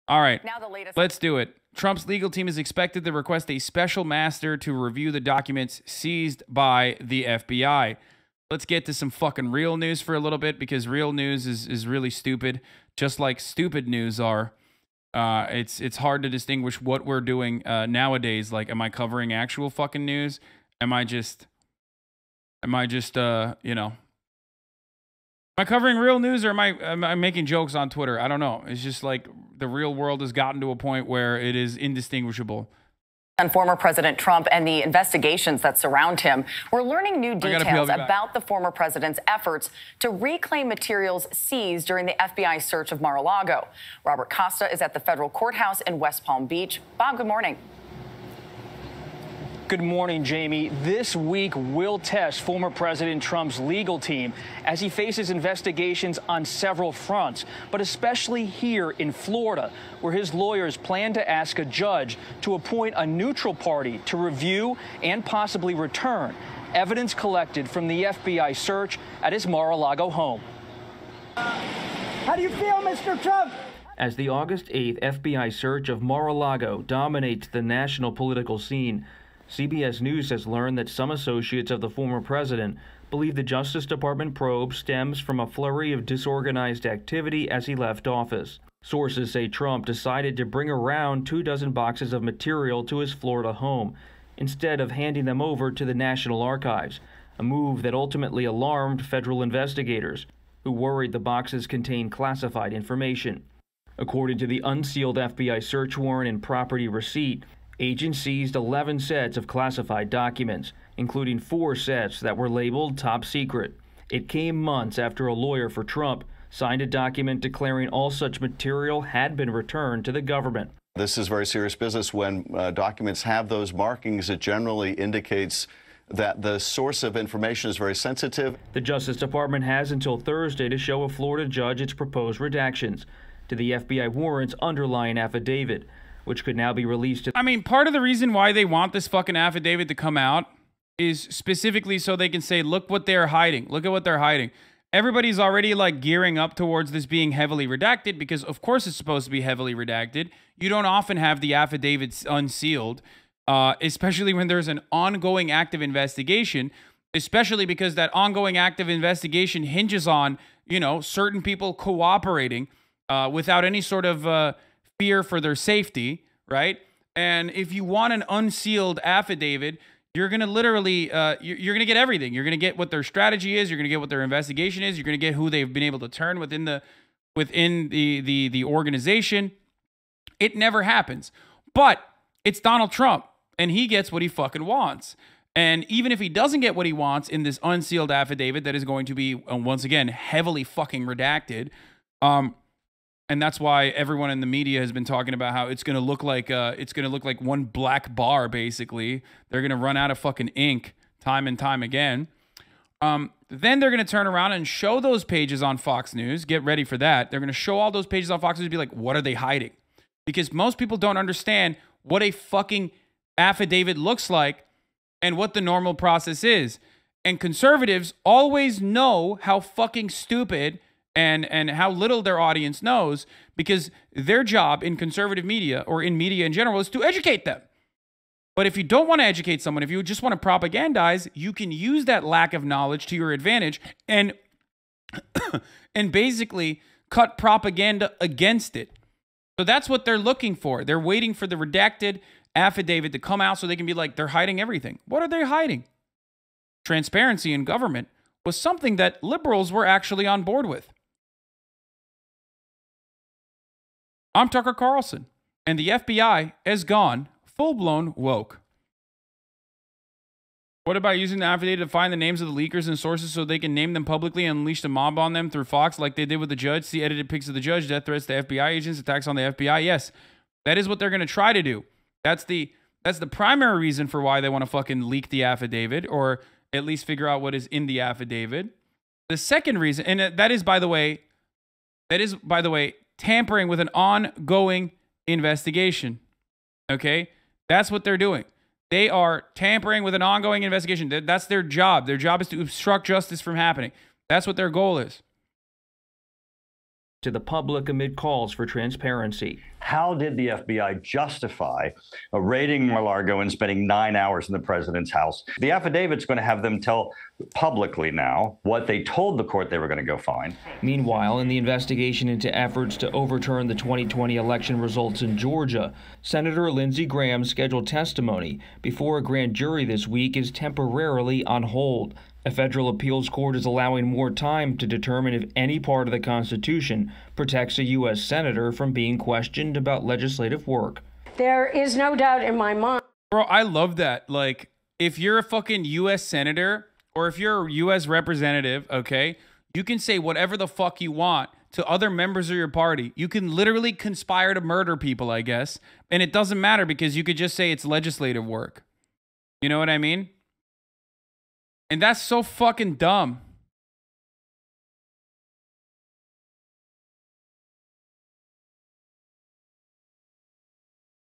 All right, Now the latest. let's do it. Trump's legal team is expected to request a special master to review the documents seized by the FBI. Let's get to some fucking real news for a little bit, because real news is really stupid, just like stupid news are. It's hard to distinguish what we're doing nowadays. Like, am I covering actual fucking news? Am I just you know, am I covering real news, or am I making jokes on Twitter? I don't know. It's just like the real world has gotten to a point where it is indistinguishable. On former President Trump and the investigations that surround him, we're learning new details about the former president's efforts to reclaim materials seized during the FBI search of Mar-a-Lago. Robert Costa is at the federal courthouse in West Palm Beach. Bob, good morning. Good morning, Jamie. This week will test former President Trump's legal team as he faces investigations on several fronts, but especially here in Florida, where his lawyers plan to ask a judge to appoint a neutral party to review and possibly return evidence collected from the FBI search at his Mar-a-Lago home. How do you feel, Mr. Trump? As the August 8th FBI search of Mar-a-Lago dominates the national political scene, CBS News has learned that some associates of the former president believe the Justice Department probe stems from a flurry of disorganized activity as he left office. Sources say Trump decided to bring around 24 boxes of material to his Florida home, instead of handing them over to the National Archives, a move that ultimately alarmed federal investigators, who worried the boxes contained classified information. According to the unsealed FBI search warrant and property receipt, agents seized 11 sets of classified documents, including 4 sets that were labeled top secret. It came months after a lawyer for Trump signed a document declaring all such material had been returned to the government. This is very serious business. When documents have those markings, it generally indicates that the source of information is very sensitive. The Justice Department has until Thursday to show a Florida judge its proposed redactions to the FBI warrant's underlying affidavit, which could now be released. I mean, part of the reason why they want this fucking affidavit to come out is specifically so they can say, look what they're hiding. Look at what they're hiding. Everybody's already like gearing up towards this being heavily redacted, because of course it's supposed to be heavily redacted. You don't often have the affidavits unsealed, especially when there's an ongoing active investigation, especially because that ongoing active investigation hinges on, you know, certain people cooperating without any sort of fear for their safety, right? And if you want an unsealed affidavit, you're going to literally, you're going to get everything. You're going to get what their strategy is. You're going to get what their investigation is. You're going to get who they've been able to turn within the organization. It never happens. But it's Donald Trump, and he gets what he fucking wants. And even if he doesn't get what he wants in this unsealed affidavit that is going to be, once again, heavily fucking redacted, and that's why everyone in the media has been talking about how it's going to look like one black bar, basically. They're going to run out of fucking ink time and time again. Then they're going to turn around and show those pages on Fox News. Get ready for that. They're going to show all those pages on Fox News and be like, what are they hiding? Because most people don't understand what a fucking affidavit looks like and what the normal process is. And conservatives always know how fucking stupid and how little their audience knows, because their job in conservative media, or in media in general, is to educate them. But if you don't want to educate someone, if you just want to propagandize, you can use that lack of knowledge to your advantage and and basically cut propaganda against it. So that's what they're looking for. They're waiting for the redacted affidavit to come out so they can be like, they're hiding everything. What are they hiding? Transparency in government was something that liberals were actually on board with. I'm Tucker Carlson, and the FBI has gone full-blown woke. What about using the affidavit to find the names of the leakers and sources so they can name them publicly and unleash a mob on them through Fox like they did with the judge? See edited pics of the judge, death threats to FBI agents, attacks on the FBI. Yes, that is what they're going to try to do. That's the primary reason for why they want to fucking leak the affidavit, or at least figure out what is in the affidavit. The second reason, and that is, by the way, tampering with an ongoing investigation. Okay? That's what they're doing. They are tampering with an ongoing investigation. That's their job. Their job is to obstruct justice from happening. That's what their goal is. to the public amid calls for transparency. How did the FBI justify raiding Mar-a-Lago and spending 9 hours in the president's house? The affidavit's going to have them tell publicly now what they told the court they were going to go find. Meanwhile, in the investigation into efforts to overturn the 2020 election results in Georgia, Senator Lindsey Graham's scheduled testimony before a grand jury this week is temporarily on hold. A federal appeals court is allowing more time to determine if any part of the Constitution protects a U.S. senator from being questioned about legislative work. There is no doubt in my mind. Bro, I love that. Like, if you're a fucking U.S. senator or if you're a U.S. representative, okay, you can say whatever the fuck you want to other members of your party. You can literally conspire to murder people, I guess. And it doesn't matter because you could just say it's legislative work. You know what I mean? And that's so fucking dumb.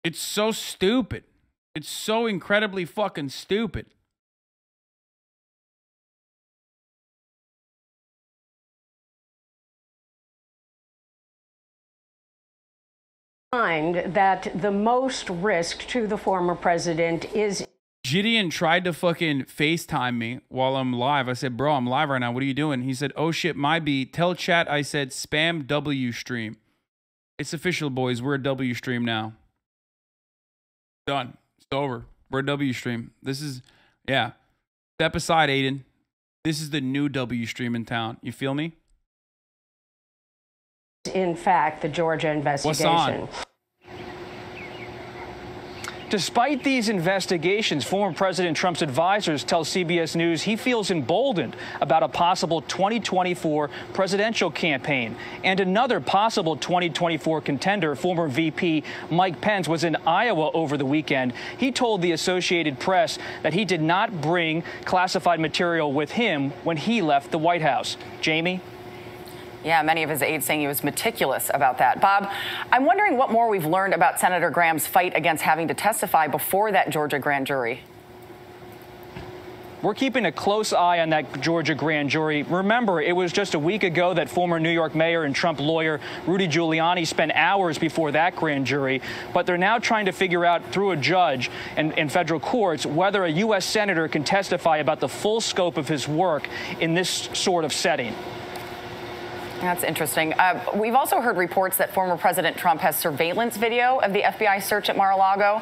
It's so stupid. It's so incredibly fucking stupid. That the most risk to the former president is... Gideon tried to fucking FaceTime me while I'm live. I said, bro, I'm live right now. What are you doing? He said, oh shit, my beat. Tell chat I said spam W stream. It's official, boys. We're a W stream now. Done. It's over. We're a W stream. This is, yeah. Step aside, Aiden. This is the new W stream in town. You feel me? In fact, the Georgia investigation. What's on? Despite these investigations, former President Trump's advisors tell CBS News he feels emboldened about a possible 2024 presidential campaign. And another possible 2024 contender, former VP Mike Pence, was in Iowa over the weekend. He told the Associated Press that he did not bring classified material with him when he left the White House. Jamie? Yeah, many of his aides saying he was meticulous about that. Bob, I'm wondering what more we've learned about Senator Graham's fight against having to testify before that Georgia grand jury. We're keeping a close eye on that Georgia grand jury. Remember, it was just a week ago that former New York mayor and Trump lawyer Rudy Giuliani spent hours before that grand jury. But they're now trying to figure out through a judge in federal courts whether a U.S. senator can testify about the full scope of his work in this sort of setting. That's interesting. We've also heard reports that former President Trump has surveillance video of the FBI search at Mar-a-Lago.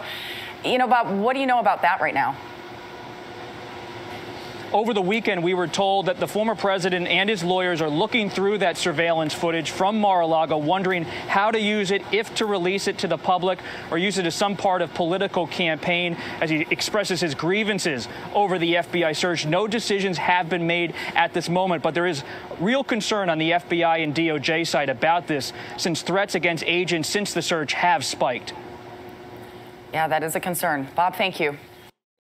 You know, Bob, what do you know about that right now? Over the weekend, we were told that the former president and his lawyers are looking through that surveillance footage from Mar-a-Lago, wondering how to use it, if to release it to the public or use it as some part of political campaign as he expresses his grievances over the FBI search. No decisions have been made at this moment, but there is real concern on the FBI and DOJ side about this, since threats against agents since the search have spiked. Yeah, that is a concern. Bob, thank you.